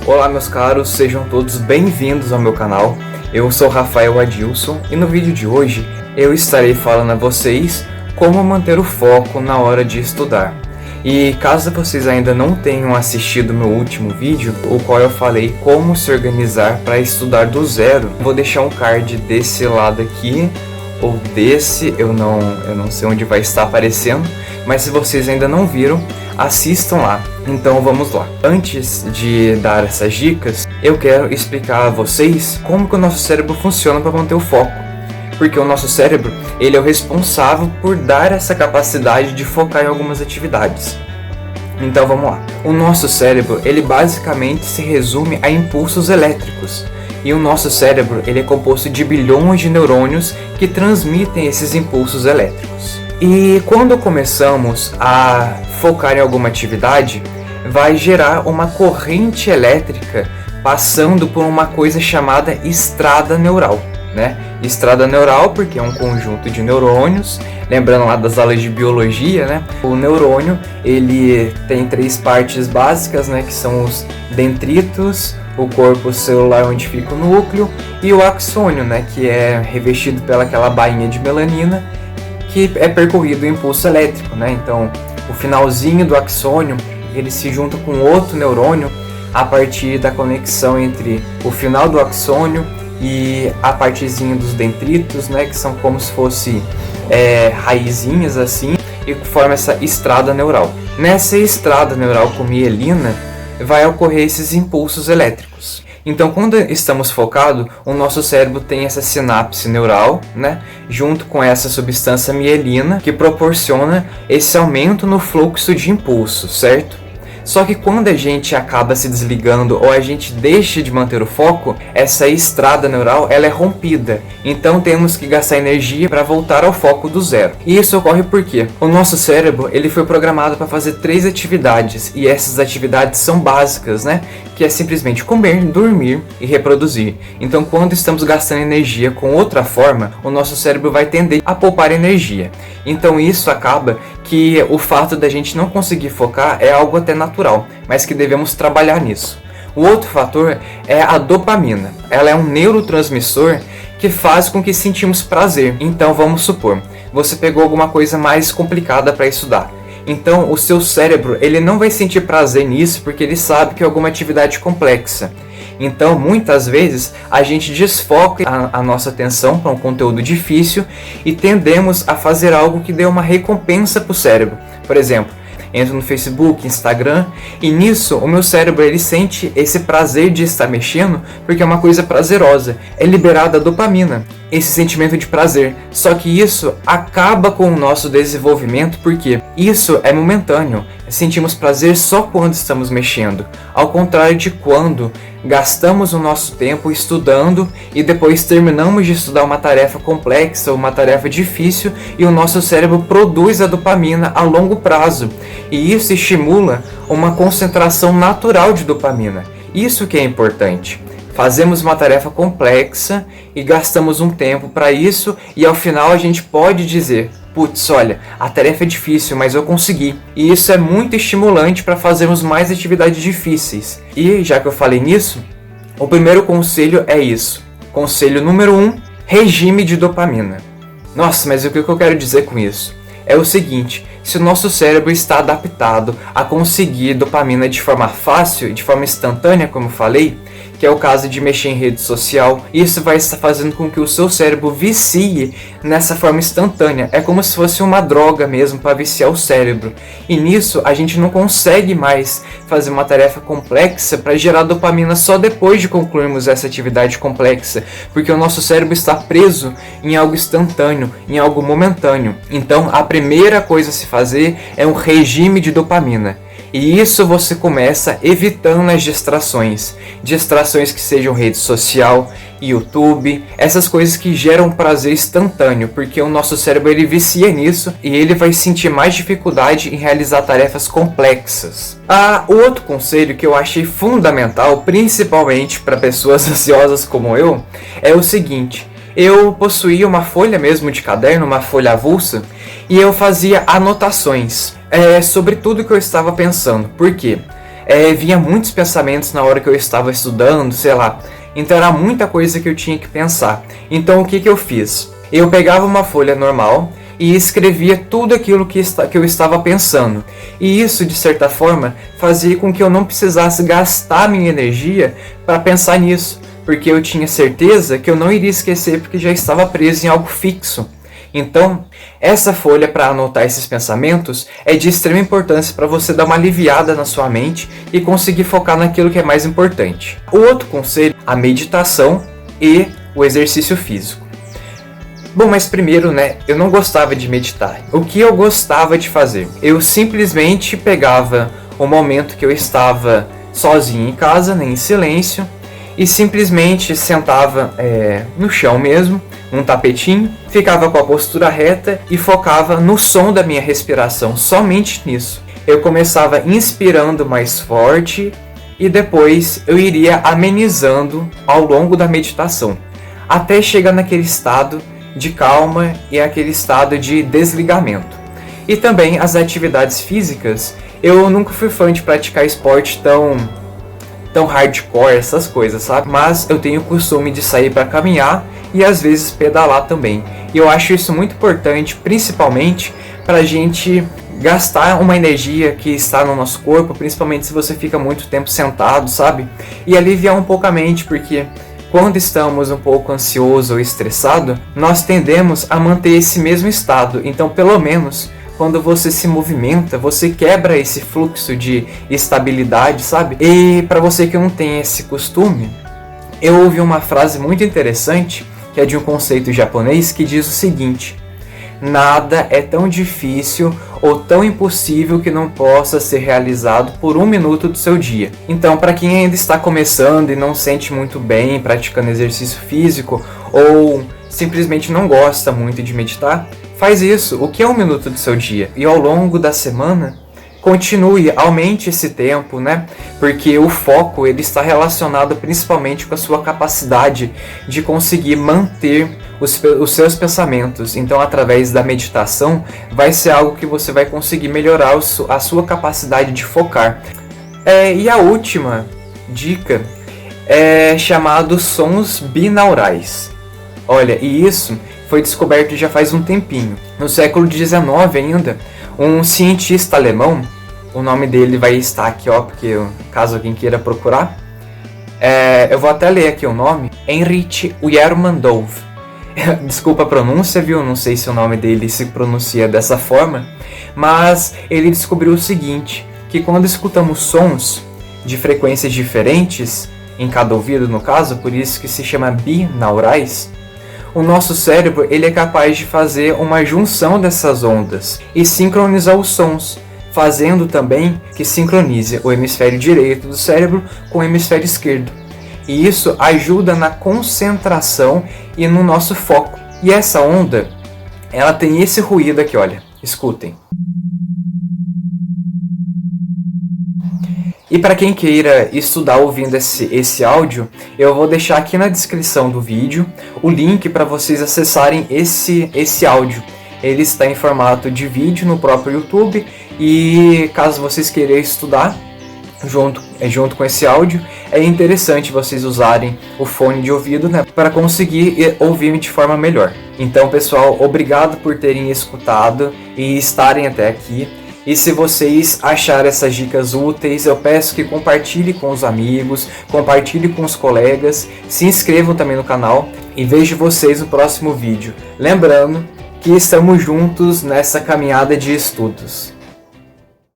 Olá meus caros, sejam todos bem-vindos ao meu canal. Eu sou Rafael Adilson e no vídeo de hoje eu estarei falando a vocês como manter o foco na hora de estudar. E caso vocês ainda não tenham assistido meu último vídeo, o qual eu falei como se organizar para estudar do zero, vou deixar um card desse lado aqui ou desse, eu não sei onde vai estar aparecendo, mas se vocês ainda não viram, assistam lá. Então vamos lá. Antes de dar essas dicas, eu quero explicar a vocês como que o nosso cérebro funciona para manter o foco. Porque o nosso cérebro, ele é o responsável por dar essa capacidade de focar em algumas atividades. Então vamos lá. O nosso cérebro, ele basicamente se resume a impulsos elétricos. E o nosso cérebro, ele é composto de bilhões de neurônios que transmitem esses impulsos elétricos. E quando começamos a focar em alguma atividade, vai gerar uma corrente elétrica passando por uma coisa chamada estrada neural, né? Estrada neural porque é um conjunto de neurônios, lembrando lá das aulas de biologia, né? O neurônio, ele tem três partes básicas, né? Que são os dendritos, o corpo celular onde fica o núcleo e o axônio, né? Que é revestido pelaquela bainha de melanina, que é percorrido o impulso elétrico, né? Então, o finalzinho do axônio, ele se junta com outro neurônio a partir da conexão entre o final do axônio e a partezinha dos dendritos, né? Que são como se fosse raizinhas assim, e forma essa estrada neural. Nessa estrada neural com mielina, vai ocorrer esses impulsos elétricos. Então, quando estamos focados, o nosso cérebro tem essa sinapse neural, né, junto com essa substância mielina, que proporciona esse aumento no fluxo de impulso, certo? Só que quando a gente acaba se desligando ou a gente deixa de manter o foco, essa estrada neural ela é rompida. Então temos que gastar energia para voltar ao foco do zero. E isso ocorre porque o nosso cérebro ele foi programado para fazer 3 atividades. E essas atividades são básicas, né? Que é simplesmente comer, dormir e reproduzir. Então quando estamos gastando energia com outra forma, o nosso cérebro vai tender a poupar energia. Então isso acaba que o fato da gente não conseguir focar é algo até natural, mas que devemos trabalhar nisso. O outro fator é a dopamina. Ela é um neurotransmissor que faz com que sentimos prazer. Então vamos supor, você pegou alguma coisa mais complicada para estudar. Então o seu cérebro ele não vai sentir prazer nisso porque ele sabe que é alguma atividade complexa. Então, muitas vezes, a gente desfoca a nossa atenção para um conteúdo difícil e tendemos a fazer algo que dê uma recompensa para o cérebro. Por exemplo, entro no Facebook, Instagram, e nisso o meu cérebro ele sente esse prazer de estar mexendo porque é uma coisa prazerosa. É liberada a dopamina, esse sentimento de prazer. Só que isso acaba com o nosso desenvolvimento porque isso é momentâneo. Sentimos prazer só quando estamos mexendo, ao contrário de quando gastamos o nosso tempo estudando e depois terminamos de estudar uma tarefa complexa, uma tarefa difícil e o nosso cérebro produz a dopamina a longo prazo e isso estimula uma concentração natural de dopamina. Isso que é importante. Fazemos uma tarefa complexa e gastamos um tempo para isso e ao final a gente pode dizer: putz, olha, a tarefa é difícil, mas eu consegui. E isso é muito estimulante para fazermos mais atividades difíceis. E já que eu falei nisso, o primeiro conselho é isso. Conselho número 1, regime de dopamina. Nossa, mas o que eu quero dizer com isso? É o seguinte, se o nosso cérebro está adaptado a conseguir dopamina de forma fácil, de forma instantânea, como eu falei, que é o caso de mexer em rede social, isso vai estar fazendo com que o seu cérebro vicie nessa forma instantânea. É como se fosse uma droga mesmo para viciar o cérebro. E nisso a gente não consegue mais fazer uma tarefa complexa para gerar dopamina só depois de concluirmos essa atividade complexa, porque o nosso cérebro está preso em algo instantâneo, em algo momentâneo. Então a primeira coisa a se fazer é um regime de dopamina. E isso você começa evitando as distrações. Distrações que sejam rede social, YouTube, essas coisas que geram prazer instantâneo, porque o nosso cérebro ele vicia nisso e ele vai sentir mais dificuldade em realizar tarefas complexas. O outro conselho que eu achei fundamental, principalmente para pessoas ansiosas como eu, é o seguinte: eu possuía uma folha mesmo de caderno, uma folha avulsa, e eu fazia anotações sobre tudo que eu estava pensando. Por quê? Vinha muitos pensamentos na hora que eu estava estudando, sei lá. Então era muita coisa que eu tinha que pensar. Então o que eu fiz? Eu pegava uma folha normal e escrevia tudo aquilo que eu estava pensando. E isso, de certa forma, fazia com que eu não precisasse gastar minha energia para pensar nisso, porque eu tinha certeza que eu não iria esquecer porque já estava preso em algo fixo. Então, essa folha para anotar esses pensamentos é de extrema importância para você dar uma aliviada na sua mente e conseguir focar naquilo que é mais importante. O outro conselho, a meditação e o exercício físico. Bom, mas primeiro, eu não gostava de meditar. O que eu gostava de fazer? Eu simplesmente pegava o momento que eu estava sozinho em casa, em silêncio, e simplesmente sentava no chão mesmo, num tapetinho, ficava com a postura reta e focava no som da minha respiração, somente nisso. Eu começava inspirando mais forte e depois eu iria amenizando ao longo da meditação, até chegar naquele estado de calma e aquele estado de desligamento. E também as atividades físicas, eu nunca fui fã de praticar esporte tão hardcore, essas coisas, sabe? Mas eu tenho o costume de sair para caminhar e às vezes pedalar também. E eu acho isso muito importante, principalmente para a gente gastar uma energia que está no nosso corpo, principalmente se você fica muito tempo sentado, sabe? E aliviar um pouco a mente, porque quando estamos um pouco ansioso ou estressado, nós tendemos a manter esse mesmo estado. Então, pelo menos, quando você se movimenta, você quebra esse fluxo de estabilidade, sabe? E para você que não tem esse costume, eu ouvi uma frase muito interessante, que é de um conceito japonês, que diz o seguinte: nada é tão difícil ou tão impossível que não possa ser realizado por 1 minuto do seu dia. Então, para quem ainda está começando e não sente muito bem praticando exercício físico, ou simplesmente não gosta muito de meditar, faz isso. O que é 1 minuto do seu dia? E ao longo da semana, continue, aumente esse tempo, Porque o foco ele está relacionado principalmente com a sua capacidade de conseguir manter os seus pensamentos. Então, através da meditação, vai ser algo que você vai conseguir melhorar a sua capacidade de focar. E a última dica é chamado sons binaurais. Olha, e isso foi descoberto já faz um tempinho. No século XIX ainda, um cientista alemão, o nome dele vai estar aqui, porque caso alguém queira procurar, eu vou até ler aqui o nome, Heinrich Uermanndorf. Desculpa a pronúncia, viu? Não sei se o nome dele se pronuncia dessa forma, mas ele descobriu o seguinte, que quando escutamos sons de frequências diferentes, em cada ouvido no caso, por isso que se chama binaurais, o nosso cérebro ele é capaz de fazer uma junção dessas ondas e sincronizar os sons, fazendo também que sincronize o hemisfério direito do cérebro com o hemisfério esquerdo. E isso ajuda na concentração e no nosso foco. E essa onda, ela tem esse ruído aqui, olha, escutem. E para quem queira estudar ouvindo esse áudio, eu vou deixar aqui na descrição do vídeo o link para vocês acessarem esse áudio. Ele está em formato de vídeo no próprio YouTube e caso vocês queiram estudar junto com esse áudio, é interessante vocês usarem o fone de ouvido para conseguir ouvir de forma melhor. Então, pessoal, obrigado por terem escutado e estarem até aqui. E se vocês acharem essas dicas úteis, eu peço que compartilhe com os amigos, compartilhe com os colegas, se inscrevam também no canal e vejo vocês no próximo vídeo. Lembrando que estamos juntos nessa caminhada de estudos.